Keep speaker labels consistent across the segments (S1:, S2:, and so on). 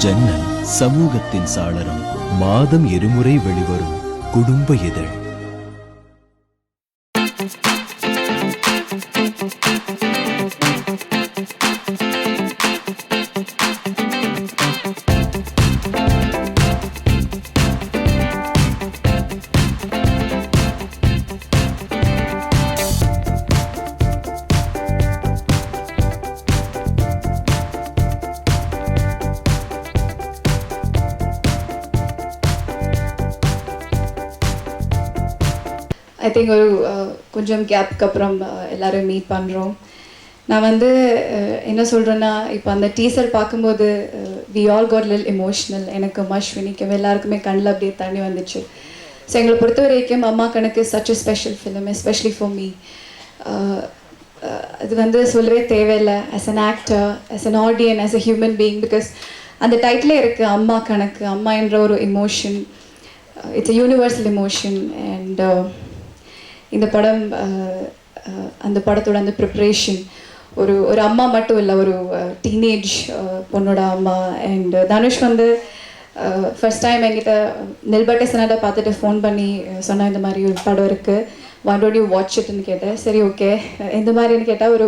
S1: ஜன்னல் சமூகத்தின் சாளரம். மாதம் இருமுறை வெளிவரும் குடும்ப இதழ்.
S2: ஐ திங்க் ஒரு கொஞ்சம் கேப்புக்கு அப்புறம் எல்லோரும் மீட் பண்ணுறோம். நான் வந்து என்ன சொல்கிறேன்னா, இப்போ அந்த டீசர் பார்க்கும்போது வி ஆல் காட் லில் எமோஷ்னல். எனக்கும் அஸ்வினிக்கும் எல்லாருக்குமே கண்ணில் அப்படியே தண்ணி வந்துச்சு. ஸோ எங்களை பொறுத்த வரைக்கும் Amma Kanakku such a special film, especially for me. அது வந்து சொல்லவே தேவையில்லை, as an actor, as an audience, as a human being. Because அந்த டைட்டிலே இருக்குது, அம்மா கணக்கு. அம்மா என்ற ஒரு emotion, it's a universal emotion. And இந்த படம், அந்த படத்தோட அந்த ப்ரிப்ரேஷன், ஒரு அம்மா மட்டும் இல்லை, ஒரு டீனேஜ் பொண்ணோட அம்மா. அண்ட் தனுஷ் வந்து ஃபர்ஸ்ட் டைம் என்கிட்ட நெல்பட்டை சனாடா பார்த்துட்டு ஃபோன் பண்ணி சொன்னால் இந்த மாதிரி ஒரு படம் இருக்குது, why don't you watch it ன்னு கேட்டேன். சரி ஓகே, எந்த மாதிரின்னு கேட்டால் ஒரு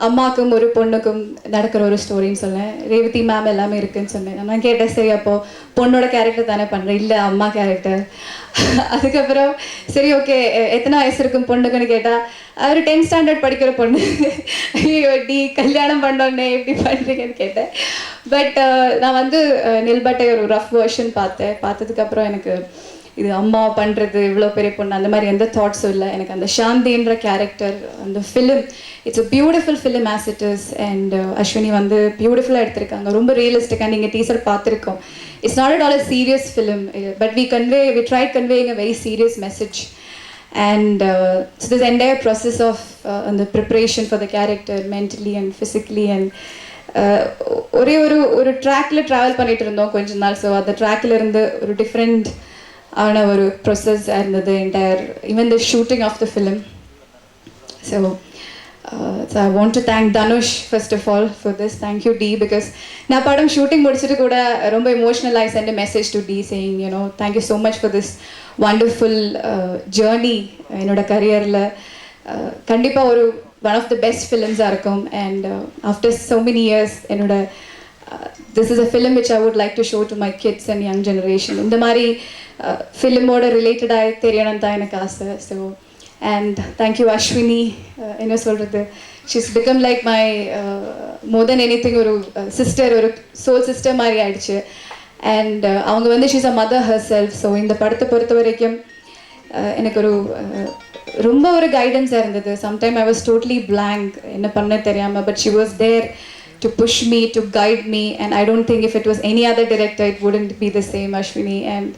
S2: அம்மாவுக்கும் ஒரு பொண்ணுக்கும் நடக்கிற ஒரு ஸ்டோரின்னு சொன்னேன். ரேவதி மேம் எல்லாமே இருக்குதுன்னு சொன்னேன். நான் கேட்டேன், சரி அப்போது பொண்ணோட கேரக்டர் தானே பண்ணுறேன்? இல்லை, அம்மா கேரக்டர். அதுக்கப்புறம் சரி ஓகே, எத்தனை வயசு இருக்கும் பொண்ணுக்குன்னு கேட்டால் அவர் 10th ஸ்டாண்டர்ட் படிக்கிற பொண்ணு. ஐயோ டி, கல்யாணம் பண்ணோன்னே எப்படி பண்ணுறீங்கன்னு கேட்டேன். பட் நான் வந்து நெல்பட்டை ஒரு ரஃப் வெர்ஷன் பார்த்ததுக்கப்புறம் எனக்கு இது அம்மா பண்ணுறது இவ்வளோ பெரிய பொண்ணு அந்த மாதிரி எந்த தாட்ஸும் இல்லை. எனக்கு அந்த சாந்தின்ற கேரக்டர், அந்த film, it's a beautiful film as it is. And Ashwini வந்து பியூட்டிஃபுல்லாக எடுத்திருக்காங்க, ரொம்ப ரியலிஸ்டிக்காக. நீங்கள் டீசர் பார்த்துருக்கோம். It's not at all a serious film, but we tried conveying a very serious message. And so this entire process of அந்த preparation for the character, mentally and physically. And ஒரே ஒரு ட்ராக்கில் ட்ராவல் பண்ணிகிட்டு இருந்தோம் கொஞ்ச நாள். So அந்த ட்ராக்கில் இருந்து ஒரு டிஃப்ரெண்ட் ஆன ஒரு ப்ரொசஸ் இருந்தது entire, even the shooting of the film. So I want to thank Dhanush first of all for this. Thank you D, because நான் படம் ஷூட்டிங் முடிச்சுட்டு கூட ரொம்ப emotional. I sent a message to D saying, you know, thank you so much for this wonderful journey என்னோட கரியரில். கண்டிப்பாக ஒரு one of the best films-ஆக இருக்கும். And after so many years என்னோட this is a film which I would like to show to my kids and young generation. இந்த மாதிரி ஃபிலிமோட ரிலேட்டடாக தெரியணும் தான் எனக்கு ஆசை. So and thank you Ashwini. என்ன சொல்கிறது, she's become like my more than anything ஒரு sister, ஒரு soul sister மாதிரி ஆயிடுச்சு. And அவங்க வந்து she's a mother herself. So இந்த படத்தை பொறுத்த வரைக்கும் எனக்கு ஒரு ரொம்ப ஒரு கைடன்ஸாக இருந்தது. sometime I was totally blank, என்ன பண்ண தெரியாமல், but she was there to push me, to guide me. And I don't think if it was any other director it wouldn't be the same, Ashwini. And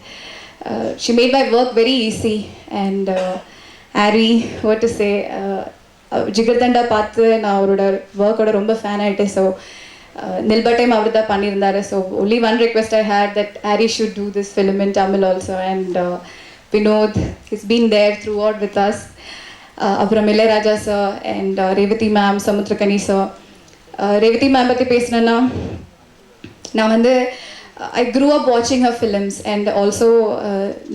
S2: she made my work very easy. And Ari, what to say, jigarthanda பார்த்து நான் அவரோட ஒர்க்கோட ரொம்ப fan ஆகிட்டேன். So நெல்பட்டையும் அவர் தான் பண்ணியிருந்தாரு. So only one request I had, that Ari should do this film in Tamil also. And Vinod, he's been there throughout with us. அப்புறம் Ilaiyaraaja sir and Revathi ma'am, Samuthirakani sir. Revathi ma'am பற்றி பேசினேன்னா, நான் வந்து I grew up watching her films. And also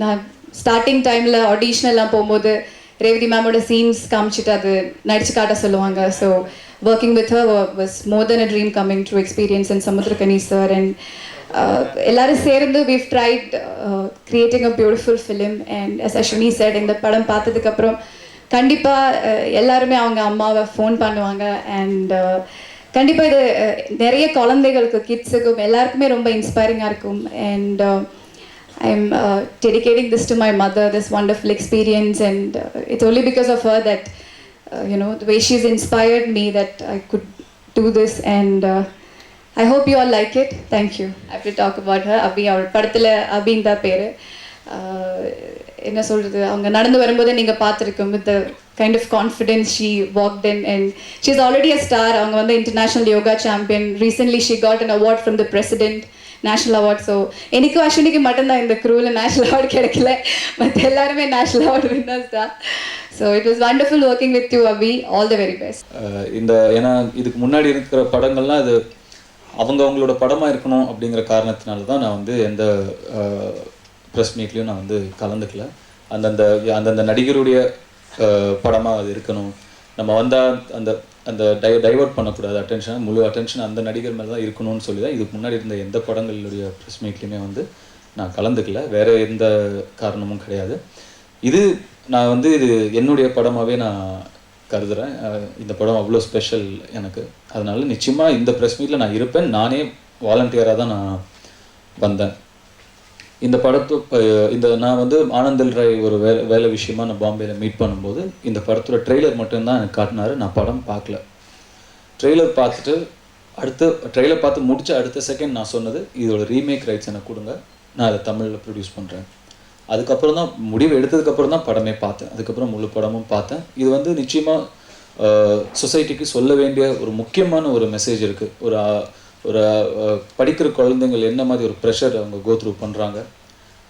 S2: நான் starting டைமில் ஆடிஷனெல்லாம் போகும்போது Revathi மேமோட scenes காமிச்சிட்டு அது நடிச்சு காட்ட சொல்லுவாங்க. So working with her was more then a dream coming true experience. And Samuthirakani sir and எல்லாரும் சேர்ந்து we've tried creating a beautiful film. And as Ashwini said, இந்த படம் பார்த்ததுக்கப்புறம் கண்டிப்பாக எல்லாருமே அவங்க அம்மாவை ஃபோன் பண்ணுவாங்க. அண்ட் கண்டிப்பாக இது நிறைய குழந்தைகளுக்கு, கிட்ஸுக்கும் எல்லாருக்குமே ரொம்ப இன்ஸ்பைரிங்காக இருக்கும். And I'm dedicating this to my mother, this wonderful experience. And it's only because of her that, you know, the way she's inspired me, that I could do this. And I hope you all like it. Thank you. I have to talk about her. Abhi, அவள் படத்தில் அபின் தான் பேர். என்ன சொல்கிறது, அவங்க நடந்து வரும்போது நீங்கள் பார்த்துருக்கோம், with the kind of confidence she walked in. And she's already a star. அவங்க வந்து international yoga champion. Recently she got an award from the president, national award. So எனக்கும் அஸ்வினிக்கு மட்டும்தான் இந்த க்ரூவில் நேஷ்னல் அவார்டு கிடைக்கல, மற்ற எல்லாருமே நேஷ்னல் அவார்டு வின்னர்ஸ் தான். So it was wonderful working with you Abhi. All the very best.
S3: இந்த ஏன்னா இதுக்கு முன்னாடி இருக்கிற படங்கள்லாம் இது அவங்களோட படமாக இருக்கணும் அப்படிங்கிற காரணத்தினால தான் நான் வந்து எந்த ப்ரெஸ் மீட்லேயும் நான் வந்து கலந்துக்கல. அந்தந்த நடிகருடைய படமாக அது இருக்கணும், நம்ம வந்தால் அந்த அந்த டைவர்ட் பண்ணக்கூடாது அட்டென்ஷன், முழு அட்டென்ஷன் அந்த நடிகர் மேலே தான் இருக்கணும்னு சொல்லி தான் இதுக்கு முன்னாடி இருந்த எந்த படங்களுடைய ப்ரெஸ் மீட்லேயுமே வந்து நான் கலந்துக்கல. வேறு எந்த காரணமும் கிடையாது. இது நான் வந்து இது என்னுடைய படமாகவே நான் கருதுகிறேன். இந்த படம் அவ்வளோ ஸ்பெஷல் எனக்கு. அதனால நிச்சயமாக இந்த ப்ரெஸ் மீட்டில் நான் இருப்பேன். நானே வாலண்டியராக தான் நான் வந்தேன். இந்த நான் வந்து ஆனந்தல் ராய் ஒரு வேலை விஷயமா நான் பாம்பேயில் மீட் பண்ணும்போது இந்த படத்தோட ட்ரெய்லர் மட்டும்தான் எனக்கு காட்டினாரு. நான் படம் பார்க்கல. ட்ரெய்லர் பார்த்து முடிச்ச அடுத்த செகண்ட் நான் சொன்னது, இதோட ரீமேக் ரைட்ஸ் எனக்கு கொடுங்க, நான் அதை தமிழில் ப்ரொடியூஸ் பண்ணுறேன். அதுக்கப்புறம் தான் முடிவு எடுத்ததுக்கப்புறம் தான் படமே பார்த்தேன். அதுக்கப்புறம் முழு படமும் பார்த்தேன். இது வந்து நிச்சயமாக சொசைட்டிக்கு சொல்ல வேண்டிய ஒரு முக்கியமான ஒரு மெசேஜ் இருக்குது. ஒரு படிக்கிற குழந்தைங்கள் என்ன மாதிரி ஒரு ப்ரெஷர் அவங்க கோ த்ரூ பண்ணுறாங்க,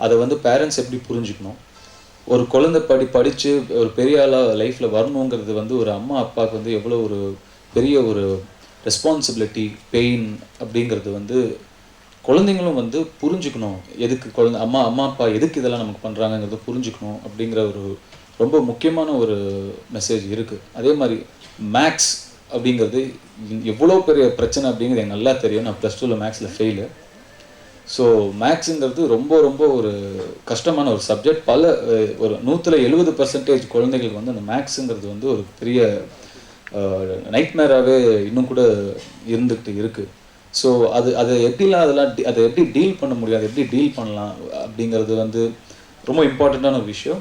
S3: அதை வந்து பேரண்ட்ஸ் எப்படி புரிஞ்சுக்கணும். ஒரு குழந்தை படித்து ஒரு பெரிய ஆளாக லைஃப்பில் வரணுங்கிறது வந்து ஒரு அம்மா அப்பாவுக்கு வந்து எவ்வளோ ஒரு பெரிய ஒரு ரெஸ்பான்சிபிலிட்டி, பெயின் அப்படிங்கிறது வந்து குழந்தைங்களும் வந்து புரிஞ்சுக்கணும். எதுக்கு அம்மா அப்பா எதுக்கு இதெல்லாம் நமக்கு பண்ணுறாங்கங்கிறத புரிஞ்சுக்கணும் அப்படிங்கிற ஒரு ரொம்ப முக்கியமான ஒரு மெசேஜ் இருக்குது. அதே மாதிரி மேக்ஸ் அப்படிங்கிறது எவ்வளோ பெரிய பிரச்சனை அப்படிங்கிறது எனக்கு நல்லா தெரியும். நான் +2 மேக்ஸில் ஃபெயிலு. ஸோ மேக்ஸுங்கிறது ரொம்ப ரொம்ப ஒரு கஷ்டமான ஒரு சப்ஜெக்ட். ஒரு 170% குழந்தைகளுக்கு வந்து அந்த மேக்ஸுங்கிறது வந்து ஒரு பெரிய நைட்மேராகவே இன்னும் கூட இருந்துகிட்டு இருக்குது. ஸோ அதை அதை எப்படி டீல் பண்ண முடியாது, எப்படி டீல் பண்ணலாம் அப்படிங்கிறது வந்து ரொம்ப இம்பார்ட்டண்ட்டான ஒரு விஷயம்.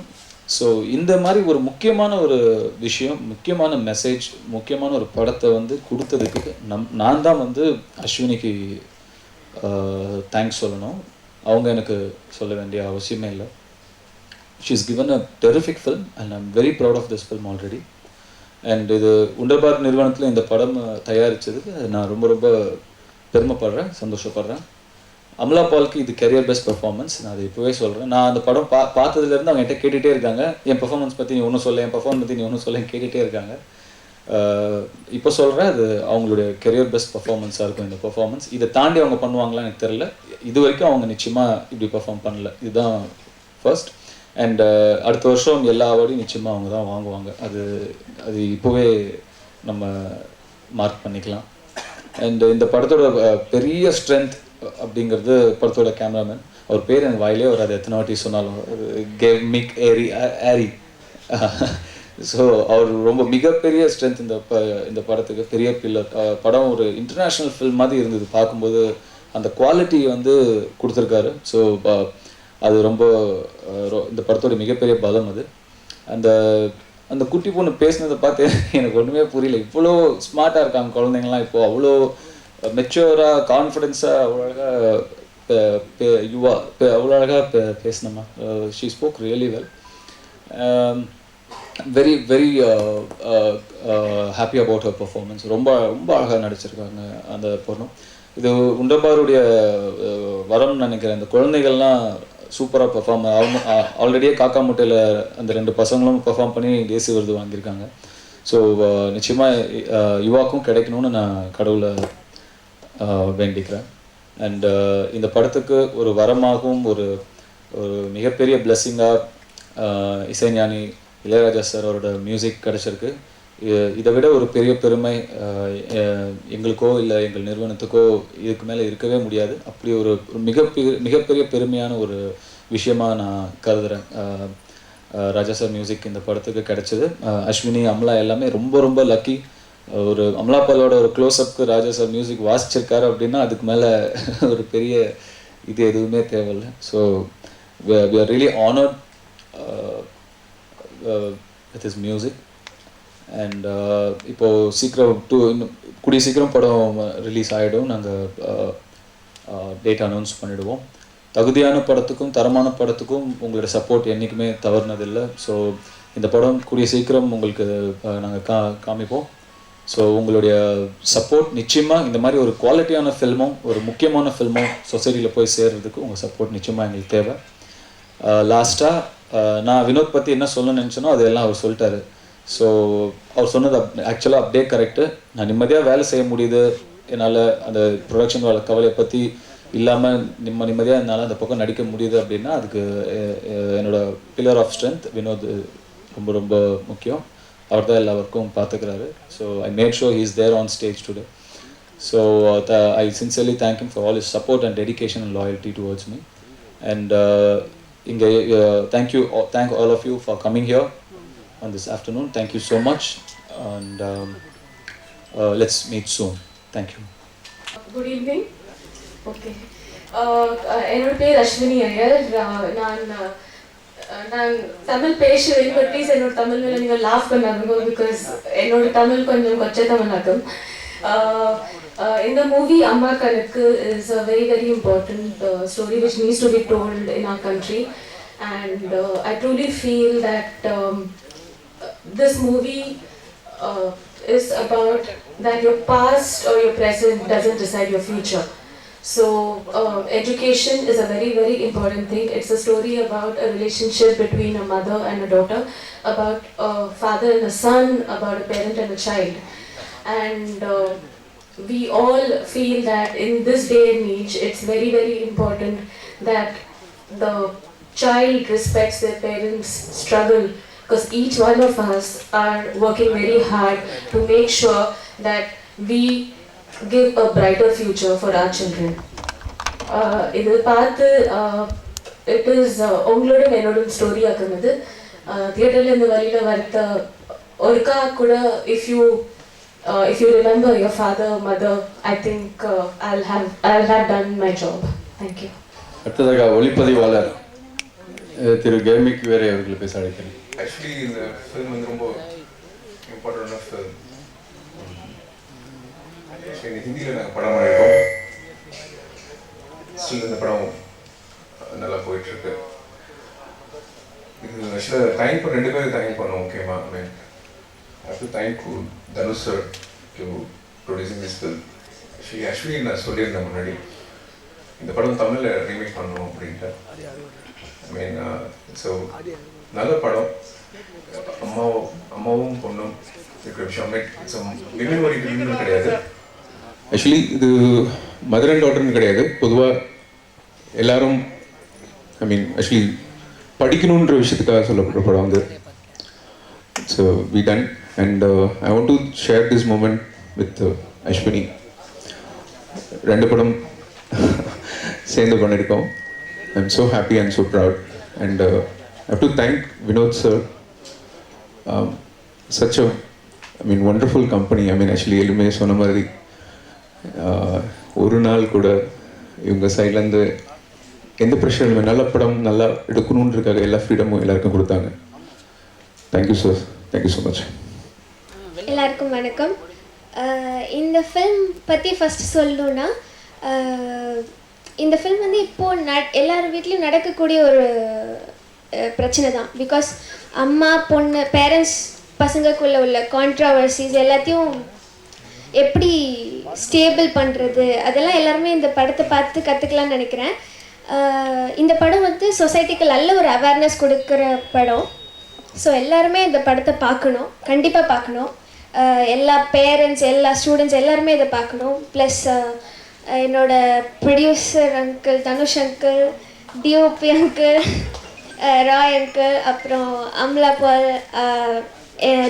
S3: ஸோ இந்த மாதிரி ஒரு முக்கியமான ஒரு விஷயம், முக்கியமான மெசேஜ், முக்கியமான ஒரு படத்தை வந்து கொடுத்ததுக்கு நான் தான் வந்து அஸ்வினிக்கு தேங்க்ஸ் சொல்லணும். அவங்க எனக்கு சொல்ல வேண்டிய அவசியமே இல்லை. She is given a terrific film and I am very proud of this film already. And இது உண்டர்பார் நிறுவனத்தில் இந்த படம் தயாரித்ததுக்கு நான் ரொம்ப ரொம்ப பெருமைப்படுறேன், சந்தோஷப்படுறேன். அமலா பாலுக்கு இது கெரியர் பெஸ்ட் பெர்ஃபார்மன்ஸ். நான் அதை இப்போவே சொல்கிறேன். நான் அந்த படம் பார்த்ததுலேருந்து அவங்க என்கிட்ட கேட்டுகிட்டே இருக்காங்க, என் பெர்ஃபார்மன்ஸ் பற்றி நீ ஒன்றும் சொல்ல, என் பெர்ஃபார்மன்ஸ் பற்றி நீ ஒன்றும் சொல்ல கேட்டுகிட்டே இருக்காங்க. இப்போ சொல்கிறேன், அது அவங்களுடைய கெரியர் பெஸ்ட் பெர்ஃபார்மன்ஸாக இருக்கும் இந்த பெர்ஃபார்மன்ஸ். இதை தாண்டி அவங்க பண்ணுவாங்களான்னு எனக்கு தெரியல. இது வரைக்கும் அவங்க நிச்சயமாக இப்படி பெர்ஃபார்ம் பண்ணல. இதுதான் ஃபர்ஸ்ட். அண்ட் அடுத்த வருஷம் எல்லா அவார்டையும் நிச்சயமாக அவங்க தான் வாங்குவாங்க. அது இப்போவே நம்ம மார்க் பண்ணிக்கலாம். அண்ட் இந்த படத்தோட பெரிய ஸ்ட்ரென்த் அப்படிங்கிறது படத்தோட கேமராமேன். அவர் பேர் எனக்கு வாயிலே வராது, எத்தனை வாட்டி சொன்னாலும். கேவ் மிக் ஏரி. ஸோ அவர் ரொம்ப மிகப்பெரிய ஸ்ட்ரென்த் இந்த படத்துக்கு, பெரிய பில்லர். படம் ஒரு இன்டர்நேஷ்னல் ஃபில்ம் மாதிரி இருந்தது பார்க்கும்போது. அந்த குவாலிட்டி வந்து கொடுத்துருக்காரு. ஸோ அது ரொம்ப இந்த படத்தோட மிகப்பெரிய பலம் அது. அந்த குட்டி பொண்ணு பேசினதை பார்த்து எனக்கு ஒன்றுமே புரியல. இவ்வளோ ஸ்மார்ட்டாக இருக்காங்க குழந்தைங்களாம் இப்போது, அவ்வளோ மெச்சூராக, கான்ஃபிடென்ஸாக, அவ்வளோ அழகாக அவ்வளோ அழகாக பேசினம்மா. She spoke really well. Very very happy about her performance. ரொம்ப ரொம்ப அழகாக நடிச்சிருக்காங்க அந்த பொண்ணு. இது உண்டபாருடைய வரம்னு நினைக்கிறேன். இந்த குழந்தைகள்லாம் சூப்பராக பெர்ஃபார்ம், அவங்க ஆல்ரெடியே காக்கா முட்டையில் அந்த 2 பசங்களும் பெர்ஃபார்ம் பண்ணி தேசிய விருது வாங்கியிருக்காங்க. ஸோ நிச்சயமாக யுவாக்கும் கிடைக்கணும்னு நான் கடவுளை வேண்டிக்கிறேன். அண்ட் இந்த படத்துக்கு ஒரு வரமாகவும் ஒரு மிகப்பெரிய பிளெஸ்ஸிங்காக இசைஞானி இளையராஜா சார் அவரோட மியூசிக் கிடச்சிருக்கு. இதை விட ஒரு பெரிய பெருமை எங்களுக்கோ இல்லை எங்கள் நிறுவனத்துக்கோ இதுக்கு மேலே இருக்கவே முடியாது. அப்படி ஒரு மிகப்பெரிய பெருமையான ஒரு விஷயமாக நான் கருதுகிறேன். ராஜா சார் மியூசிக் இந்த படத்துக்கு கிடைச்சது. அஸ்வினி, அமலா எல்லாமே ரொம்ப ரொம்ப லக்கி. ஒரு அமலா பாலோட ஒரு க்ளோஸ்அப்க்கு ராஜா சார் மியூசிக் வாசிச்சிருக்காரு அப்படின்னா அதுக்கு மேலே ஒரு பெரிய இது எதுவுமே தேவையில்லை. So we are really honored with his music. And இப்போது கூடிய சீக்கிரம் படம் ரிலீஸ் ஆகிடும். நாங்கள் டேட் அனௌன்ஸ் பண்ணிவிடுவோம். தகுதியான படத்துக்கும் தரமான படத்துக்கும் உங்களோட சப்போர்ட் என்றைக்குமே தவறுனதில்லை. ஸோ இந்த படம் கூடிய சீக்கிரம் உங்களுக்கு நாங்கள் காமிப்போம். ஸோ உங்களுடைய சப்போர்ட் நிச்சயமாக இந்த மாதிரி ஒரு குவாலிட்டியான ஃபில்மும் ஒரு முக்கியமான ஃபில்மும் சொசைட்டியில் போய் சேர்கிறதுக்கு உங்கள் சப்போர்ட் நிச்சயமாக எங்களுக்கு தேவை. லாஸ்ட்டாக நான் வினோத் பற்றி என்ன சொல்லணும்னு நினச்சேனோ அதெல்லாம் அவர் சொல்லிட்டாரு. ஸோ அவர் சொன்னது ஆக்சுவலாக அப்படியே கரெக்டு. நான் நிம்மதியாக வேலை செய்ய முடியுது, என்னால் அந்த ப்ரொடக்ஷன் கவலையை பற்றி இல்லாமல் நிம்மதியாக என்னால் அந்த பக்கம் நடிக்க முடியுது அப்படின்னா அதுக்கு என்னோட பில்லர் ஆஃப் ஸ்ட்ரென்த் வினோத் ரொம்ப ரொம்ப முக்கியம். அவர் தான் எல்லா ஒர்க்கும் பார்த்துக்கிறாரு. So I made sure he is there on stage today. So I sincerely thank him for all his support and dedication and loyalty towards me. And இங்கே thank all of you for coming here on this afternoon. Thank you so much, and let's meet soon. Thank you.
S4: Good evening. Okay. என்னோட பேர் அஸ்வினி ஐயர். நான் தமிழ் பேசுவேன், but please என்னோட தமிழ் மேலே நீங்கள் laugh பண்ணாதுங்க, because என்னோட தமிழ் கொஞ்சம் கொச்சை தமிழாக்கும். இந்த மூவி அம்மா கணக்கு is a very very important story which needs to be told in our country, and I truly feel that this movie is about that your past or your present doesn't decide your future. So education is a very very important thing. It's a story about a relationship between a mother and a daughter, about a father and a son, about a parent and a child. And we all feel that in this day and age it's very very important that the child respects their parents' struggle, because each one of us are working very hard to make sure that we give a brighter future for our children. இது பார்த்து it is உங்களோட என்னோட story ஆக்குனது தியேட்டர்ல இருந்து வெளியில வரத ஒருக்கா கூட if you remember your father, mother, I think I'll have done my job. Thank you.
S5: அடுத்ததாக ஒளிப்பதிவாளர் திரு கேமிக் வேரை அவர்களை பேச அழைக்கிறேன்.
S6: ஆக்சுவலி இந்த ஃபிலிம் வந்து ரொம்ப இம்பார்ட்டண்டான ஃபிலிம். ஆக்சுவலி ஹிந்தியில் நாங்கள் படம் பண்ணியிருக்கோம். ஸ்டில் இந்த படம் நல்லா போயிட்டுருக்கு. இது ஆக்சுவலாக தேங்க் பண்ண 2 பேரும் தேங்க் பண்ணோம் முக்கியமாக. ஐ மீன் I have to thank Dhanush sir to producing this film. Actually நான் சொல்லியிருந்தேன் முன்னாடி இந்த படம் தமிழில் ரீமேக் பண்ணணும் அப்படின்ட்டு. ஐ மீன் ஸோ நல்ல படம். அம்மாவும் பொண்ணும் இருக்கிற விஷயம் இட்ஸ் விமன் ஓரியன்டட் கிடையாது.
S5: ஆக்சுவலி இது மதர் அண்ட் டாட்டர்னு கிடையாது. பொதுவாக எல்லாரும் ஐ மீன் ஆக்சுவலி படிக்கணுன்ற விஷயத்துக்காக சொல்லப்படுற படம் வந்து. So we done, and I want to share this moment with Ashwini. 2 படம் சேர்ந்து பண்ணியிருக்கோம். I'm so happy and so proud, and I have to thank Vinod sir. Such a wonderful company. I mean actually எலுமே சொன்ன மாதிரி ஒரு நாள் கூட இவங்க சைட்லேருந்து எந்த ப்ரெஷர் இல்லை, நல்ல படம் நல்லா எடுக்கணுன்றதுக்காக எல்லா ஃப்ரீடமும் எல்லாருக்கும் கொடுத்தாங்க. Thank you sir, thank you so much.
S7: எல்லாருக்கும் வணக்கம். இந்த ஃபில்ம் பற்றி ஃபஸ்ட் சொல்லணுன்னா, இந்த ஃபில்ம் வந்து இப்போது எல்லார் வீட்லேயும் நடக்கக்கூடிய ஒரு பிரச்சனை தான். பிகாஸ் அம்மா பொண்ணு பேரண்ட்ஸ் பசங்களுக்குள்ளே உள்ள கான்ட்ராவர்சிஸ் எல்லாத்தையும் எப்படி ஸ்டேபிள் பண்ணுறது, அதெல்லாம் எல்லாருமே இந்த படத்தை பார்த்து கற்றுக்கலான்னு நினைக்கிறேன். இந்த படம் வந்து சொசைட்டிக்கு நல்ல ஒரு அவேர்னஸ் கொடுக்குற படம். ஸோ எல்லாருமே இந்த படத்தை பார்க்கணும், கண்டிப்பாக பார்க்கணும். எல்லா பேரண்ட்ஸ், எல்லா ஸ்டூடெண்ட்ஸ் எல்லாருமே இதை பார்க்கணும். ப்ளஸ் என்னோட producer uncle Dhanush uncle, DOP uncle, Roy uncle, அப்புறம் அம்லா பால்,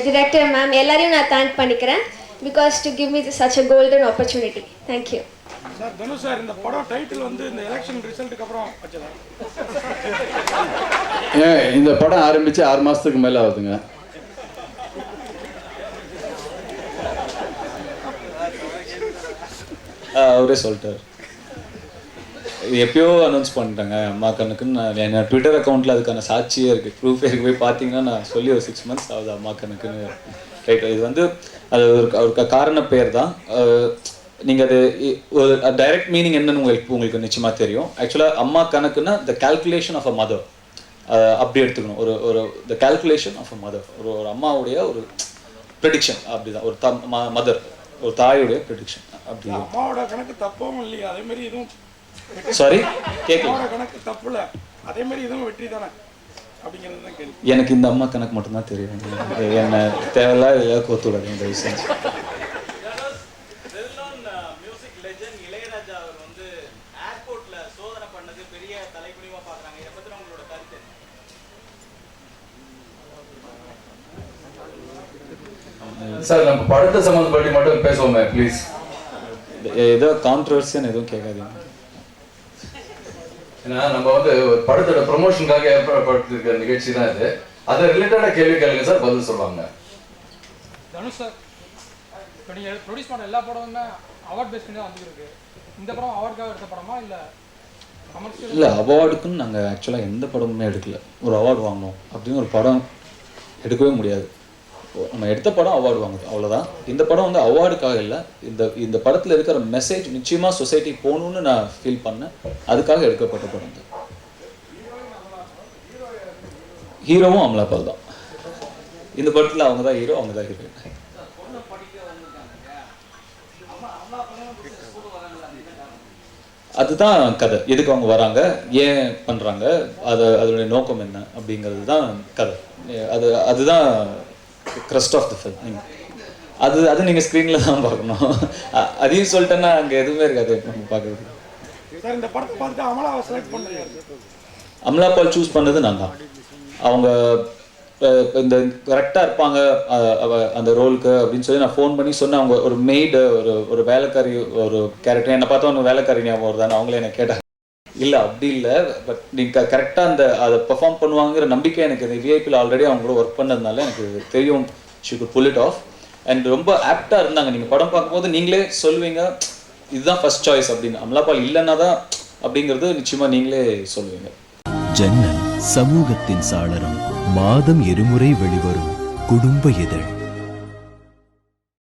S7: டிரெக்டர் மேம், எல்லாரையும் நான் தேங்க் பண்ணிக்கிறேன். Because to give me such a golden opportunity. Thank you
S8: sir. Dhanush sir, இந்த படம் டைட்டில் வந்து இந்த எலெக்ஷன் ரிசல்ட்டுக்கு அப்புறம் வச்சதா?
S5: இந்த படம் ஆரம்பித்து 6 மாதத்துக்கு மேலே ஆகுதுங்க.
S3: அவரே சொல்லிட்டார். இது எப்பயோ அனௌன்ஸ் பண்ணிட்டாங்க அம்மா கணக்குன்னு. என் ட்விட்டர் அக்கௌண்ட்டில் அதுக்கான சாட்சியே இருக்குது, ப்ரூஃப் இருக்குது. போய் பார்த்தீங்கன்னா நான் சொல்லி ஒரு 6 months ஆகுது அம்மா கணக்குன்னு. ரைட், இது வந்து அது ஒரு காரண பேர் தான். நீங்கள் அது ஒரு டைரக்ட் மீனிங் என்னன்னு உங்களுக்கு நிச்சயமாக தெரியும். ஆக்சுவலாக அம்மா கணக்குன்னா the calculation of a mother, அப்படி எடுத்துக்கணும். ஒரு the calculation of a mother, ஒரு அம்மாவுடைய ஒரு ப்ரெடிக்ஷன். அப்படி தான் ஒரு மதர், ஒரு தாயுடைய ப்ரெடிக்ஷன். அப்படி
S8: அம்மாவோட கணக்கு தப்பும் இல்லையா? அதே மாதிரி இதுவும்
S3: சாரி கேட்கலாம்.
S8: கணக்கு தப்பு இல்லை, அதே மாதிரி இதுவும் வெற்றி தானே அப்படிங்கிறது தான் கேள்வி.
S3: எனக்கு இந்த அம்மா கணக்கு மட்டும்தான் தெரியும். என்ன தேவையில்ல எல்லாம் கோத்து விடாது. இந்த விஷயம்
S9: சார் நம்ம படத்தை சம்மந்தப்பட்டு மட்டும் பேசுவோமே ப்ளீஸ்.
S3: ஏதோ கான்ட்ரவர்சின்னு எதுவும் கேட்காதீங்க.
S9: ஏன்னா நம்ம வந்து ஒரு படத்தோட ப்ரொமோஷனுக்காக ஏற்படுத்திருக்கிற நிகழ்ச்சி தான் இது. அதை ரிலேட்டடாக கேள்வி கேளுங்க சார், பதில் சொல்லுவாங்க.
S8: தனுஷ் சார், இப்போ நீங்கள் ப்ரொடியூஸ் பண்ண எல்லா படமுமே அவார்ட் பேஸ் பண்ணி தான் வந்துருக்கு. இந்த படம் அவார்டுக்காக எடுத்த படமா இல்லை கமர்ஷியல்?
S3: இல்லை, அவார்டுக்குன்னு நாங்கள் ஆக்சுவலாக எந்த படமுமே எடுக்கல. ஒரு அவார்டு வாங்கணும் அப்படின்னு ஒரு படம் எடுக்கவே முடியாது. நம்ம எடுத்த படம் அவார்டு வாங்குது, அவ்வளோதான். இந்த படம் வந்து அவார்டுக்காக இல்லை. இந்த படத்தில் இருக்கிற மெசேஜ் நிச்சயமாக சொசைட்டி போகணுன்னு நான் ஃபீல் பண்ணேன். அதுக்காக எடுக்கப்பட்ட படம் தான். ஹீரோவும் அமலாபால் தான். இந்த படத்தில் அவங்க தான் ஹீரோ, அவங்க தான் ஹீரோயின். அதுதான் கதை. எதுக்கு அவங்க வராங்க, ஏன் பண்ணுறாங்க, அதோடைய நோக்கம் என்ன அப்படிங்கிறது தான் கதை. அதுதான் crust ஆஃப் த ஃபில்ம். அது நீங்கள் ஸ்க்ரீனில் தான் பார்க்கணும். அதையும் சொல்லிட்டேன்னா அங்கே எதுவுமே இருக்காது நம்ம பார்க்குறது.
S8: சார், இந்த படத்தை பார்த்துட்டு அமலாவை செலக்ட் பண்ணல.
S3: அமலாபால் சூஸ் பண்ணது நான் தான். அவங்க இந்த கரெக்டாக இருப்பாங்க அந்த ரோலுக்கு அப்படின்னு சொல்லி நான் ஃபோன் பண்ணி சொன்னேன். அவங்க ஒரு மெய்டு, ஒரு வேலைக்காரி, ஒரு கேரக்டர். என்னை பார்த்தா ஒன்று வேலைக்காரி ஞாபகம் வருதான்னு அவங்களே என்னை கேட்டாங்க. இல்லை, அப்படி இல்லை, பட் நீங்கள் கரெக்டாக அதை பெர்ஃபார்ம் பண்ணுவாங்கிற நம்பிக்கை எனக்கு இந்த விஐபியில் ஆல்ரெடி அவங்க கூட ஒர்க் பண்ணதுனால எனக்கு தெரியும் she could pull it off. And ரொம்ப ஆப்டாக இருந்தாங்க. நீங்கள் படம் பார்க்கும்போது நீங்களே சொல்லுவீங்க இதுதான் ஃபர்ஸ்ட் சாய்ஸ் அப்படின்னு. அமலாபால் இல்லைன்னா தான் அப்படிங்கிறது நிச்சயமாக நீங்களே சொல்லுவீங்க.
S1: ஜன்னல் சமூகத்தின் சாளரம். மாதம் இருமுறை வெளிவரும் குடும்ப இதழ்.